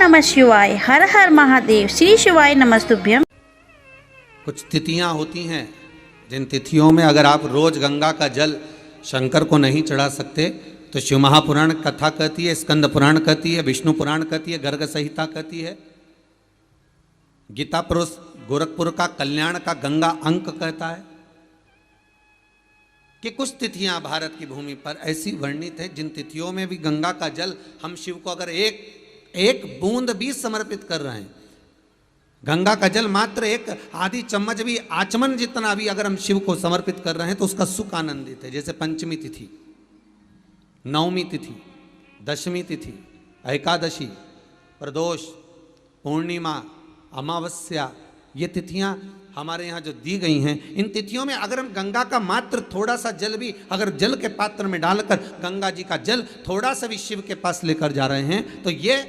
नमः शिवाय। हर हर महादेव। श्री शिवाय नमस्तुभ्यम। कुछ तिथियां होती हैं जिन तिथियों में अगर आप रोज गंगा का जल शंकर को नहीं चढ़ा सकते तो शिव महापुराण कथा कहती है, स्कंद पुराण कहती है, विष्णु पुराण कहती है, गर्ग संहिता कहती है, गीता पुरुष गोरखपुर का कल्याण का गंगा अंक कहता है कि कुछ तिथियां भारत की भूमि पर ऐसी वर्णित है जिन तिथियों में भी गंगा का जल हम शिव को अगर एक बूंद भी समर्पित कर रहे हैं, गंगा का जल मात्र एक आधी चम्मच भी, आचमन जितना भी अगर हम शिव को समर्पित कर रहे हैं तो उसका सुख आनंदित है। जैसे पंचमी तिथि, नवमी तिथि, दशमी तिथि, एकादशी, प्रदोष, पूर्णिमा, अमावस्या, ये तिथियां हमारे यहाँ जो दी गई हैं, इन तिथियों में अगर हम गंगा का मात्र थोड़ा सा जल भी अगर जल के पात्र में डालकर गंगा जी का जल थोड़ा सा भी शिव के पास लेकर जा रहे हैं तो ये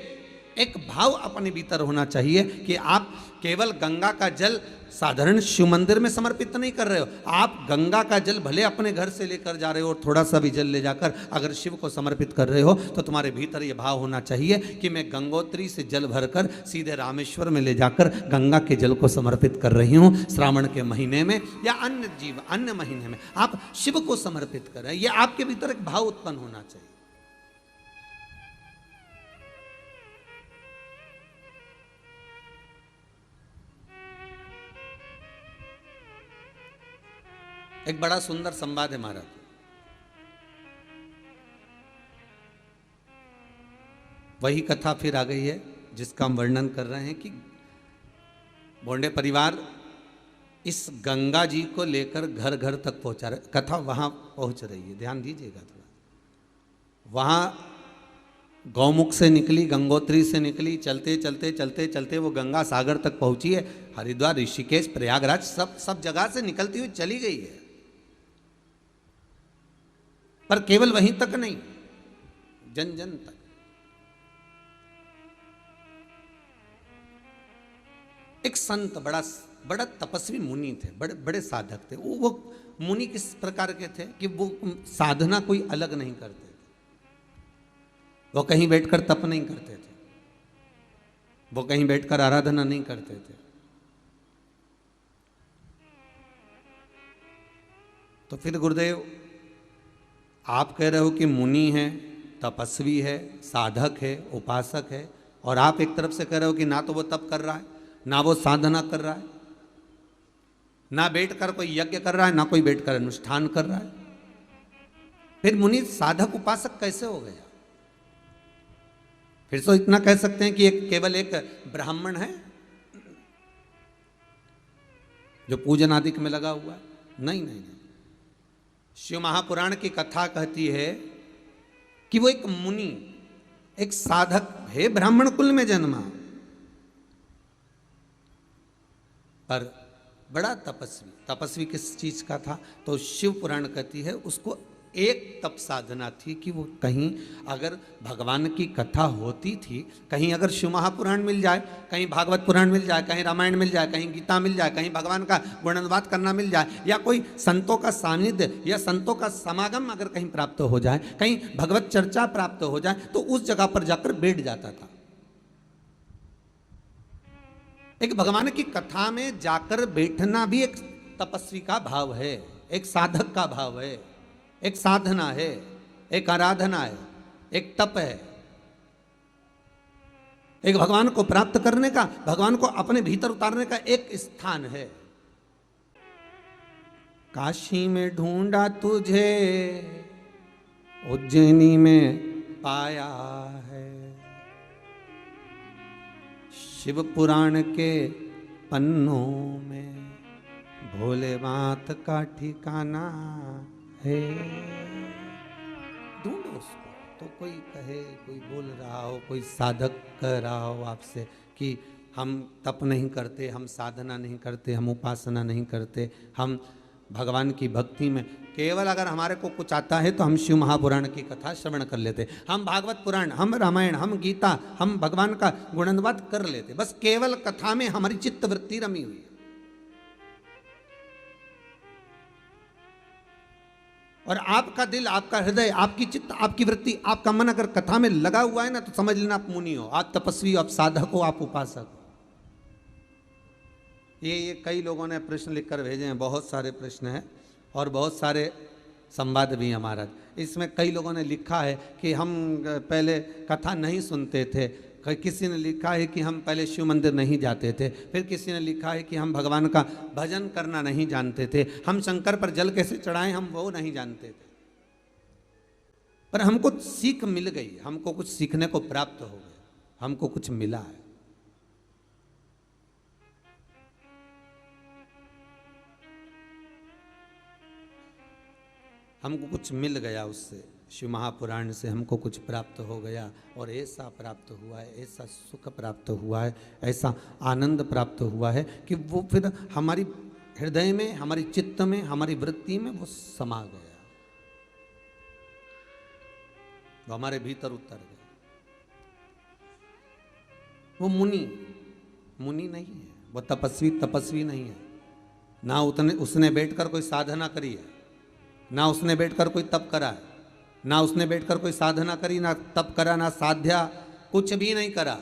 एक भाव अपने भीतर होना चाहिए कि आप केवल गंगा का जल साधारण शिव मंदिर में समर्पित नहीं कर रहे हो, आप गंगा का जल भले अपने घर से लेकर जा रहे हो और थोड़ा सा भी जल ले जाकर अगर शिव को समर्पित कर रहे हो तो तुम्हारे भीतर ये भाव होना चाहिए कि मैं गंगोत्री से जल भरकर सीधे रामेश्वर में ले जाकर गंगा के जल को समर्पित कर रही हूँ। श्रावण के महीने में या अन्य महीने में आप शिव को समर्पित कर रहे हैं, यह आपके भीतर एक भाव उत्पन्न होना चाहिए। एक बड़ा सुंदर संवाद है महाराज। वही कथा फिर आ गई है जिसका हम वर्णन कर रहे हैं कि बोंडे परिवार इस गंगा जी को लेकर घर घर तक पहुंचा रहे, कथा वहां पहुंच रही है, ध्यान दीजिएगा थोड़ा। वहां गौमुख से निकली, गंगोत्री से निकली, चलते चलते चलते चलते वो गंगा सागर तक पहुंची है। हरिद्वार, ऋषिकेश, प्रयागराज सब जगह से निकलती हुई चली गई है, पर केवल वहीं तक नहीं, जन जन तक। एक संत, बड़ा तपस्वी मुनि थे, बड़े साधक थे। वो मुनि किस प्रकार के थे कि वो साधना कोई अलग नहीं करते थे, वो कहीं बैठकर तप नहीं करते थे, वो कहीं बैठकर आराधना नहीं करते थे। तो फिर गुरुदेव आप कह रहे हो कि मुनि है, तपस्वी है, साधक है, उपासक है, और आप एक तरफ से कह रहे हो कि ना तो वो तप कर रहा है, ना वो साधना कर रहा है, ना बैठकर कोई यज्ञ कर रहा है, ना कोई बैठकर अनुष्ठान कर रहा है, फिर मुनि साधक उपासक कैसे हो गया? फिर तो इतना कह सकते हैं कि केवल एक ब्राह्मण है जो पूजन आदि में लगा हुआ है। नहीं, शिव महापुराण की कथा कहती है कि वो एक मुनि, एक साधक है, ब्राह्मण कुल में जन्मा, पर बड़ा तपस्वी किस चीज का था? तो शिव पुराण कहती है उसको एक तप साधना थी कि वो कहीं अगर भगवान की कथा होती थी, कहीं अगर शिव महापुराण मिल जाए, कहीं भागवत पुराण मिल जाए, कहीं रामायण मिल जाए, कहीं गीता मिल जाए, कहीं भगवान का गुणानुवाद करना मिल जाए, या कोई संतों का सानिध्य या संतों का समागम अगर कहीं प्राप्त हो जाए, कहीं भगवत चर्चा प्राप्त हो जाए, तो उस जगह पर जाकर बैठ जाता था। एक भगवान की कथा में जाकर बैठना भी एक तपस्वी का भाव है, एक साधक का भाव है, एक साधना है, एक आराधना है, एक तप है, एक भगवान को प्राप्त करने का, भगवान को अपने भीतर उतारने का एक स्थान है। काशी में ढूंढा तुझे, उज्जैनी में पाया है, शिव पुराण के पन्नों में भोलेनाथ का ठिकाना है। ढूंढो उसको। तो कोई कहे, कोई बोल रहा हो, कोई साधक कह रहा हो आपसे कि हम तप नहीं करते, हम साधना नहीं करते, हम उपासना नहीं करते, हम भगवान की भक्ति में, केवल अगर हमारे को कुछ आता है तो हम शिव महापुराण की कथा श्रवण कर लेते, हम भागवत पुराण, हम रामायण, हम गीता, हम भगवान का गुणानुवाद कर लेते, बस केवल कथा में हमारी चित्त वृत्ति रमी हुई है। और आपका दिल, आपका हृदय, आपकी चित्त, आपकी वृत्ति, आपका मन अगर कथा में लगा हुआ है ना, तो समझ लेना आप मुनि हो, आप तपस्वी हो, आप साधक हो, आप उपासक हो। ये कई लोगों ने प्रश्न लिखकर भेजे हैं, बहुत सारे प्रश्न हैं और बहुत सारे संवाद भी हैं महाराज। इसमें कई लोगों ने लिखा है कि हम पहले कथा नहीं सुनते थे, किसी ने लिखा है कि हम पहले शिव मंदिर नहीं जाते थे, फिर किसी ने लिखा है कि हम भगवान का भजन करना नहीं जानते थे, हम शंकर पर जल कैसे चढ़ाएं हम वो नहीं जानते थे। पर हमको सीख मिल गई, हमको कुछ सीखने को प्राप्त हो गया, हमको कुछ मिला है। हमको कुछ मिल गया उससे, शिव महापुराण से हमको कुछ प्राप्त हो गया और ऐसा प्राप्त हुआ है, ऐसा सुख प्राप्त हुआ है, ऐसा आनंद प्राप्त हुआ है कि वो फिर हमारी हृदय में, हमारी चित्त में, हमारी वृत्ति में वो समा गया, वो हमारे भीतर उतर गया। वो मुनि नहीं है, वो तपस्वी नहीं है। ना उसने बैठकर कोई साधना करी है, ना उसने बैठकर कोई तप करा है, ना उसने बैठकर कोई साधना करी, ना तप करा, ना साध्या, कुछ भी नहीं करा,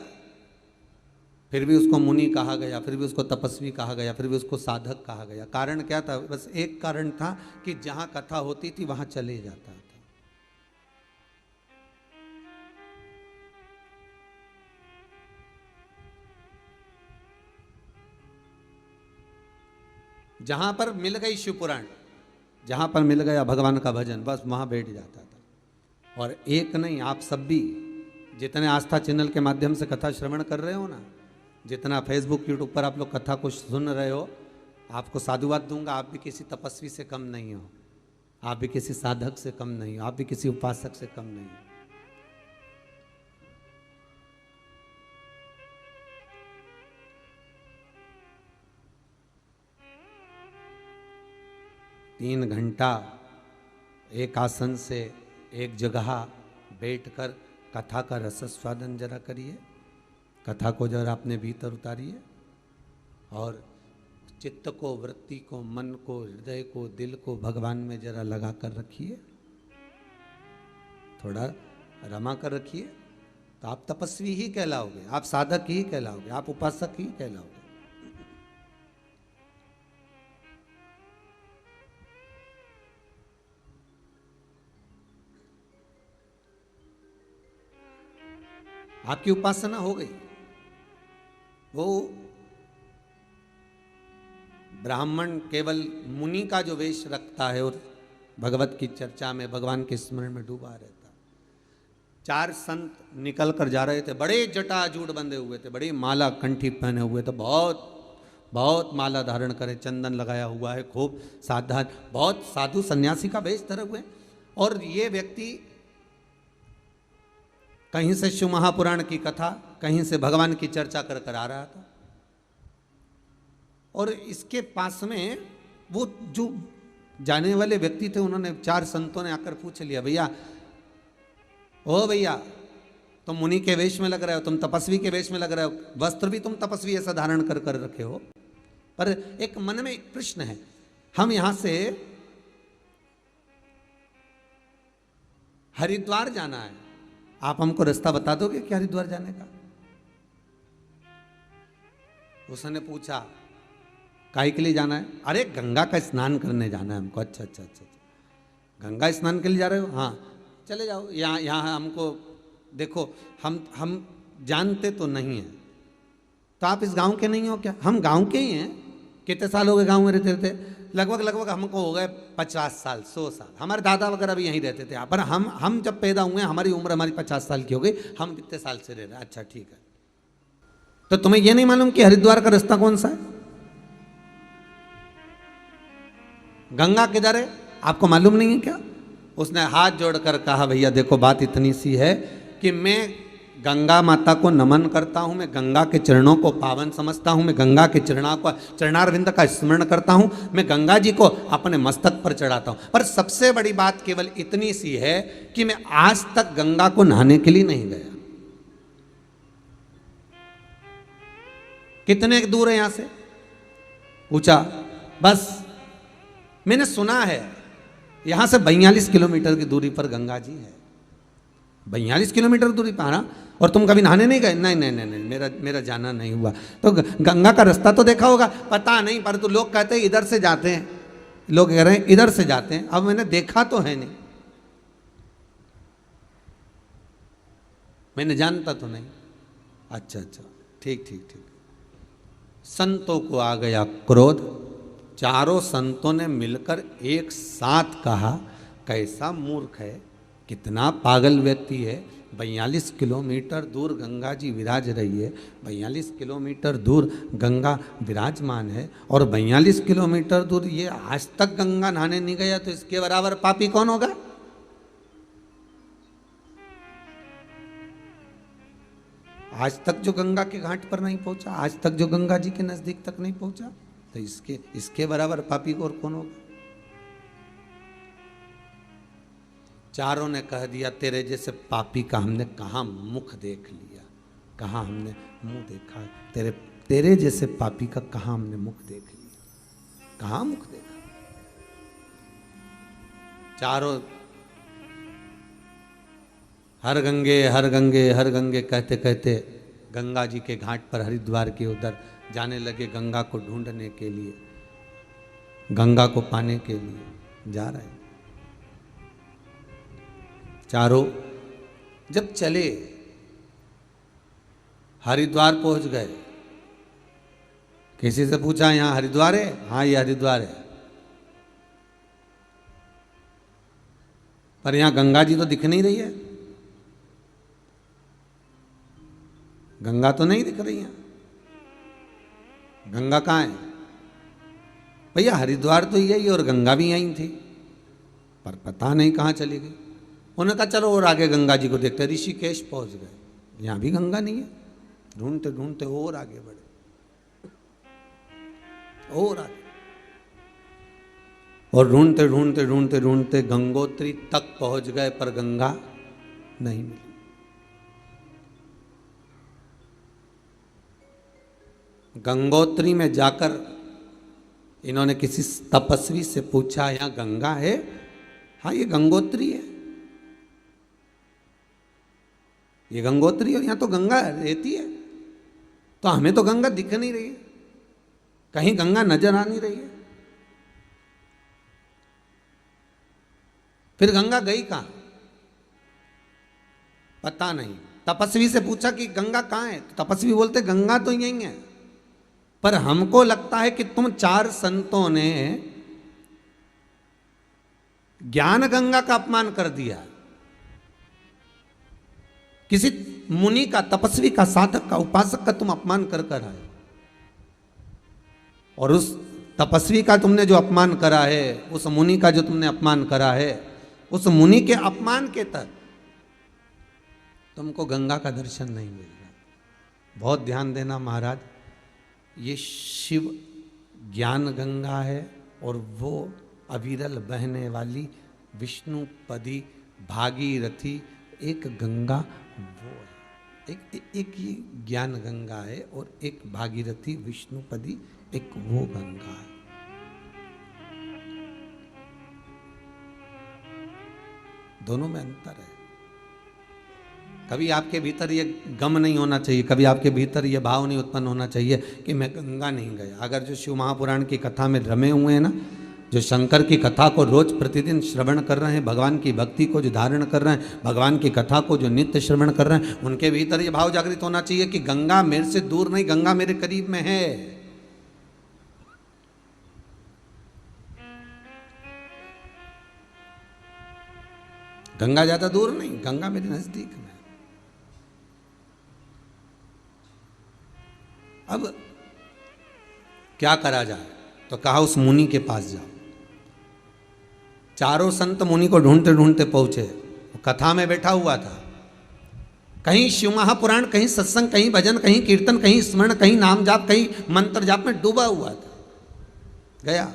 फिर भी उसको मुनि कहा गया, फिर भी उसको तपस्वी कहा गया, फिर भी उसको साधक कहा गया। कारण क्या था? बस एक कारण था कि जहां कथा होती थी वहां चले जाता था। जहां पर मिल गई शिव पुराण, जहां पर मिल गया भगवान का भजन, बस वहां बैठ जाता था। और एक नहीं, आप सब भी जितने आस्था चैनल के माध्यम से कथा श्रवण कर रहे हो ना, जितना फेसबुक यूट्यूब पर आप लोग कथा को सुन रहे हो, आपको साधुवाद दूंगा, आप भी किसी तपस्वी से कम नहीं हो, आप भी किसी साधक से कम नहीं हो, आप भी किसी उपासक से कम नहीं हो। तीन घंटा एक आसन से एक जगह बैठकर कथा का रसस्वादन जरा करिए, कथा को जरा अपने भीतर उतारिए और चित्त को, वृत्ति को, मन को, हृदय को, दिल को भगवान में जरा लगा कर रखिए, थोड़ा रमा कर रखिए, तो आप तपस्वी ही कहलाओगे, आप साधक ही कहलाओगे, आप उपासक ही कहलाओगे। आपकी उपासना हो गई। वो ब्राह्मण केवल मुनि का जो वेश रखता है और भगवत की चर्चा में, भगवान के स्मरण में डूबा रहता। चार संत निकल कर जा रहे थे, बड़े जटाजूट बंधे हुए थे, बड़ी माला कंठी पहने हुए थे, बहुत बहुत माला धारण करे, चंदन लगाया हुआ है, खूब सावधान, बहुत साधु सन्यासी का वेश धरे हुए। और ये व्यक्ति कहीं से शिव महापुराण की कथा, कहीं से भगवान की चर्चा कर कर आ रहा था। और इसके पास में वो जो जाने वाले व्यक्ति थे, उन्होंने, चार संतों ने आकर पूछ लिया, भैया, ओ भैया, तुम मुनि के वेश में लग रहे हो, तुम तपस्वी के वेश में लग रहे हो, वस्त्र भी तुम तपस्वी ऐसा धारण कर कर रखे हो, पर एक मन में एक प्रश्न है, हम यहां से हरिद्वार जाना है, आप हमको रास्ता बता दोगे क्या हरिद्वार जाने का? उसने पूछा, काहे के लिए जाना है? अरे गंगा का स्नान करने जाना है हमको। अच्छा अच्छा अच्छा, गंगा स्नान के लिए जा रहे हो? हाँ, चले जाओ, यहाँ यहाँ हमको देखो, हम जानते तो नहीं हैं, तो आप इस गांव के नहीं हो क्या? हम गांव के ही हैं। कितने साल हो गए गांव में रहते रहते? लगभग हमको हो गए 50 साल 100 साल। हमारे दादा वगैरह भी यहीं रहते थे, पर हम जब पैदा हुए, हमारी उम्र हमारी 50 साल की हो गई, हम कितने साल से रह रहे हैं। अच्छा ठीक है, तो तुम्हें यह नहीं मालूम कि हरिद्वार का रास्ता कौन सा है? गंगा किधर है आपको मालूम नहीं है क्या? उसने हाथ जोड़कर कहा, भैया देखो, बात इतनी सी है कि मैं गंगा माता को नमन करता हूं, मैं गंगा के चरणों को पावन समझता हूं, मैं गंगा के चरणारविंद का स्मरण करता हूं, मैं गंगा जी को अपने मस्तक पर चढ़ाता हूं। पर सबसे बड़ी बात केवल इतनी सी है कि मैं आज तक गंगा को नहाने के लिए नहीं गया। कितने दूर है यहां से? पूछा, बस मैंने सुना है यहां से 42 किलोमीटर की दूरी पर गंगा जी है। 42 किलोमीटर दूरी पर आना, और तुम कभी नहाने नहीं गए? नहीं नहीं नहीं नहीं, मेरा जाना नहीं हुआ। तो गंगा का रास्ता तो देखा होगा? पता नहीं, पर तो लोग कहते हैं इधर से जाते हैं, लोग कह रहे हैं इधर से जाते हैं। अब मैंने देखा तो है नहीं, मैंने जानता तो नहीं। अच्छा अच्छा, ठीक ठीक ठीक। संतों को आ गया क्रोध। चारों संतों ने मिलकर एक साथ कहा, कैसा मूर्ख है, कितना पागल व्यक्ति है। 42 किलोमीटर दूर गंगा जी विराज रही है, 42 किलोमीटर दूर गंगा विराजमान है, और 42 किलोमीटर दूर ये आज तक गंगा नहाने नहीं गया, तो इसके बराबर पापी कौन होगा? आज तक जो गंगा के घाट पर नहीं पहुंचा, आज तक जो गंगा जी के नजदीक तक नहीं पहुंचा, तो इसके बराबर पापी और कौन होगा? चारों ने कह दिया, तेरे जैसे पापी का हमने कहाँ मुख देख लिया, कहाँ हमने मुंह देखा, तेरे जैसे पापी का कहाँ हमने मुख देख लिया, कहाँ मुख देखा। चारों हर गंगे हर गंगे हर गंगे कहते कहते गंगा जी के घाट पर हरिद्वार के उधर जाने लगे, गंगा को ढूंढने के लिए, गंगा को पाने के लिए जा रहे हैं। चारों जब चले, हरिद्वार पहुंच गए। किसी से पूछा यहां हरिद्वार है? हाँ ये हरिद्वार है, पर यहां गंगा जी तो दिख नहीं रही है, गंगा तो नहीं दिख रही है, गंगा कहाँ है? भैया हरिद्वार तो यही और गंगा भी यहीं थी, पर पता नहीं कहाँ चली गई। उन्होंने कहा चलो और आगे गंगा जी को देखते। ऋषिकेश पहुंच गए, यहाँ भी गंगा नहीं है। ढूंढते ढूंढते और आगे बढ़े, और आगे, और ढूंढते ढूंढते ढूंढते ढूंढते गंगोत्री तक पहुंच गए, पर गंगा नहीं मिली। गंगोत्री में जाकर इन्होंने किसी तपस्वी से पूछा, यहां गंगा है? हाँ ये गंगोत्री है, ये गंगोत्री, और यहां तो गंगा रहती है, तो हमें तो गंगा दिख नहीं रही है, कहीं गंगा नजर आ नहीं रही है। फिर गंगा गई कहां? पता नहीं। तपस्वी से पूछा कि गंगा कहां है, तो तपस्वी बोलते गंगा तो यहीं है, पर हमको लगता है कि तुम चार संतों ने ज्ञान गंगा का अपमान कर दिया, किसी मुनि का, तपस्वी का, साधक का, उपासक का तुम अपमान कर कर आए, और उस तपस्वी का तुमने जो अपमान करा है, उस मुनि का जो तुमने अपमान करा है, उस मुनि के अपमान के तहत तुमको गंगा का दर्शन नहीं मिल रहा। बहुत ध्यान देना महाराज, ये शिव ज्ञान गंगा है, और वो अविरल बहने वाली विष्णुपदी भागीरथी एक गंगा वो है। एक ये ज्ञान गंगा है, और एक भागीरथी विष्णुपदी एक वो गंगा है। दोनों में अंतर है। कभी आपके भीतर ये गम नहीं होना चाहिए, कभी आपके भीतर ये भाव नहीं उत्पन्न होना चाहिए कि मैं गंगा नहीं गया। अगर जो शिव महापुराण की कथा में रमे हुए हैं ना, जो शंकर की कथा को रोज प्रतिदिन श्रवण कर रहे हैं, भगवान की भक्ति को जो धारण कर रहे हैं, भगवान की कथा को जो नित्य श्रवण कर रहे हैं, उनके भीतर ये भाव जागृत होना चाहिए कि गंगा मेरे से दूर नहीं, गंगा मेरे करीब में है। गंगा ज्यादा दूर नहीं, गंगा मेरे नजदीक में। अब क्या करा जाए? तो कहा उस मुनि के पास जाओ। चारों संत मुनि को ढूंढते ढूंढते पहुंचे। कथा में बैठा हुआ था, कहीं शिव महापुराण, कहीं सत्संग, कहीं भजन, कहीं कीर्तन, कहीं स्मरण, कहीं नाम जाप, कहीं मंत्र जाप में डूबा हुआ था। गया,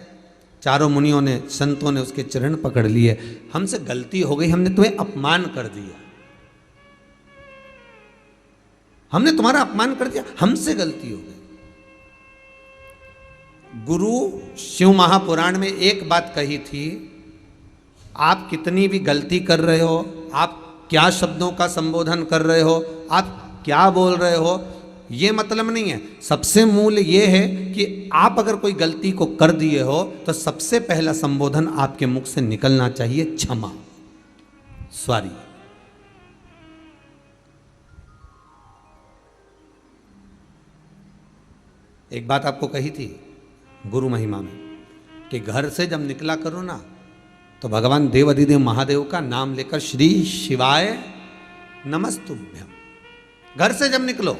चारों मुनियों ने, संतों ने उसके चरण पकड़ लिए। हमसे गलती हो गई, हमने तुम्हें अपमान कर दिया, हमने तुम्हारा अपमान कर दिया, हमसे गलती हो गई। गुरु शिव महापुराण में एक बात कही थी आप कितनी भी गलती कर रहे हो, आप क्या शब्दों का संबोधन कर रहे हो, आप क्या बोल रहे हो, ये मतलब नहीं है। सबसे मूल ये है कि आप अगर कोई गलती को कर दिए हो तो सबसे पहला संबोधन आपके मुख से निकलना चाहिए क्षमा, सॉरी। एक बात आपको कही थी गुरु महिमा में कि घर से जब निकला करो ना तो भगवान देव अधिदेव महादेव का नाम लेकर श्री शिवाय नमस्तुभ्यम। घर से जब निकलो,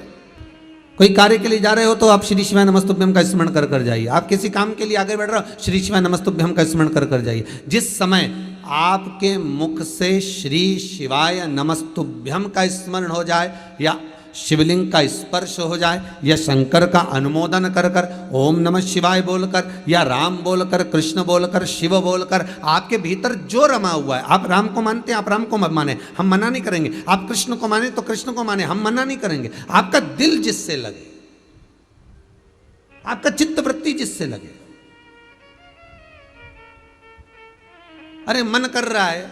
कोई कार्य के लिए जा रहे हो तो आप श्री शिवाय नमस्तुभ्यम का स्मरण कर कर जाइए। आप किसी काम के लिए आगे बढ़ रहे हो, श्री शिवाय नमस्तुभ्यम का स्मरण कर कर जाइए। जिस समय आपके मुख से श्री शिवाय नमस्तुभ्यम का स्मरण हो जाए, या शिवलिंग का स्पर्श हो जाए, या शंकर का अनुमोदन कर कर ओम नमः शिवाय बोलकर, या राम बोलकर, कृष्ण बोलकर, शिव बोलकर, आपके भीतर जो रमा हुआ है, आप राम को मानते हैं आप राम को माने, हम मना नहीं करेंगे। आप कृष्ण को माने तो कृष्ण को माने, हम मना नहीं करेंगे। आपका दिल जिससे लगे, आपका चित्त वृत्ति जिससे लगे। अरे मन कर रहा है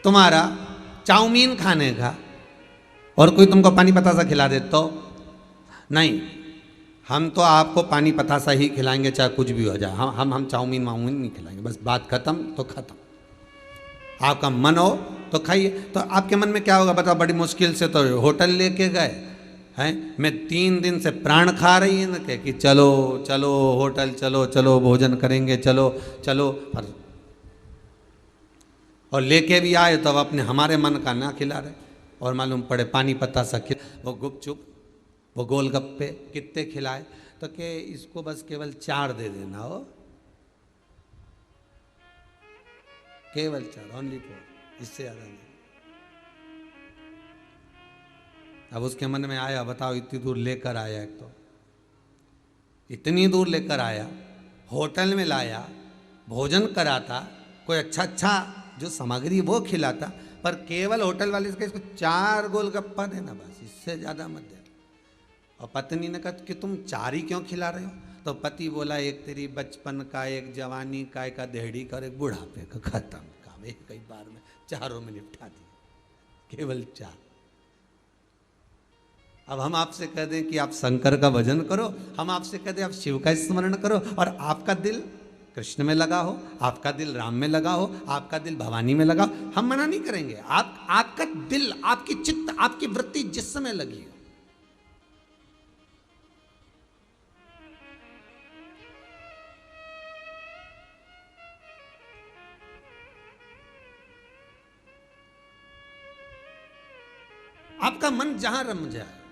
तुम्हारा चाउमीन खाने का और कोई तुमको पानी पतासा खिला दे तो नहीं, हम तो आपको पानी पतासा ही खिलाएंगे चाहे कुछ भी हो जाए। हम चाउमीन वाउमीन नहीं खिलाएंगे, बस बात खत्म तो खत्म। आपका मन हो तो खाइए। तो आपके मन में क्या होगा बताओ? बड़ी मुश्किल से तो होटल लेके गए हैं, मैं 3 दिन से प्राण खा रही है ना कि चलो चलो होटल, चलो चलो भोजन करेंगे, चलो चलो, और लेके भी आए तो अब अपने हमारे मन का ना खिला रहे। और मालूम पड़े पानी पतासा खिला, वो गुपचुप, वो गोलगप्पे कितने खिलाए तो के इसको बस केवल 4 दे देना हो, केवल 4, ओनली 4, इससे ज़्यादा नहीं। अब उसके मन में आया, बताओ इतनी दूर लेकर आया, एक तो इतनी दूर लेकर आया, होटल में लाया, भोजन कराता, कोई अच्छा जो सामग्री वो खिलाता, पर केवल होटल वाले से इसको 4 गोलगप्पा देना बस, इससे ज़्यादा मत दे। और पत्नी ने कहा कि तुम 4 ही क्यों खिला रहे हो? तो पति बोला एक तेरी बचपन का, एक जवानी का, एक देहड़ी का और एक बुढ़ापे का, खत्म काम, एक कई बार में 4 में निपटा दिया, केवल 4। अब हम आपसे कह दें कि आप शंकर का भजन करो, हम आपसे कह दें आप शिव का स्मरण करो, और आपका दिल कृष्ण में लगा हो, आपका दिल राम में लगा हो, आपका दिल भवानी में लगा हो, हम मना नहीं करेंगे। आपका दिल, आपकी चित्त, आपकी वृत्ति जिस समय लगी हो, आपका मन जहां रम जाए,